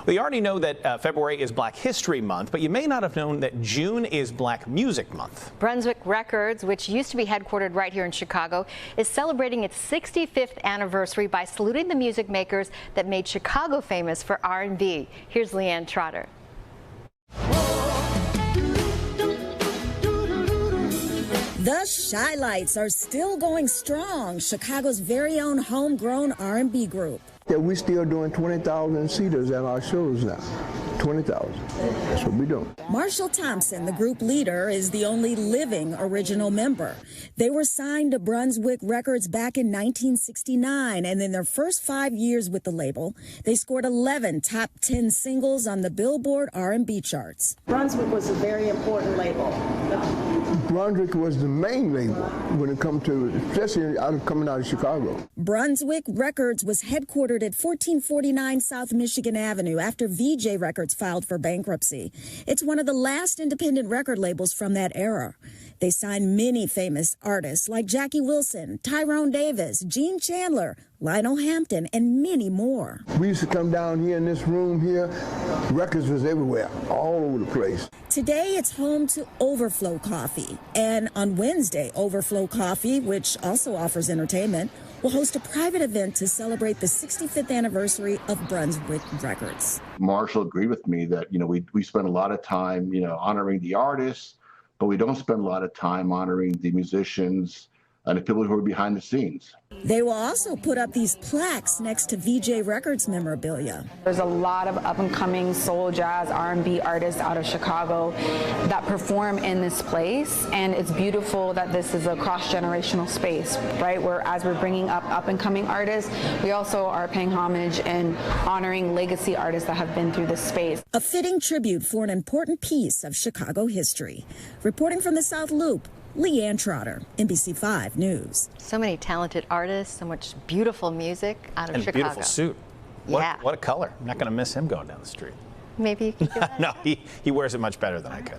Well, you already know that February is Black History Month, but you may not have known that June is Black Music Month. Brunswick Records, which used to be headquartered right here in Chicago, is celebrating its 65th anniversary by saluting the music makers that made Chicago famous for R&B. Here's LeeAnn Trotter. The Shy-Lights are still going strong, Chicago's very own homegrown R&B group. Yeah, we're still doing 20,000 seaters at our shows now. 20,000. That's what we're doing. Marshall Thompson, the group leader, is the only living original member. They were signed to Brunswick Records back in 1969, and in their first 5 years with the label, they scored 11 top 10 singles on the Billboard R&B charts. Brunswick was a very important label. Brunswick was the main label when it comes to, especially coming out of Chicago. Brunswick Records was headquartered at 1449 South Michigan Avenue after VJ Records filed for bankruptcy. It's one of the last independent record labels from that era. They signed many famous artists like Jackie Wilson, Tyrone Davis, Gene Chandler, Lionel Hampton, and many more. We used to come down here in this room here. Records was everywhere, all over the place. Today, it's home to Overflow Coffee. And on Wednesday, Overflow Coffee, which also offers entertainment, will host a private event to celebrate the 65th anniversary of Brunswick Records. Marshall agreed with me that, we spend a lot of time, honoring the artists, but we don't spend a lot of time honoring the musicians and the people who are behind the scenes. They will also put up these plaques next to VJ Records memorabilia. There's a lot of up-and-coming soul, jazz, R&B artists out of Chicago that perform in this place, and it's beautiful that this is a cross-generational space, right? Where as we're bringing up-and-coming artists, we also are paying homage and honoring legacy artists that have been through this space. A fitting tribute for an important piece of Chicago history. Reporting from the South Loop, LeeAnn Trotter, NBC5 News. So many talented artists, so much beautiful music out of Chicago. And beautiful suit. Yeah. What a color. I'm not going to miss him going down the street. Maybe you could do that. No, he wears it much better than I could.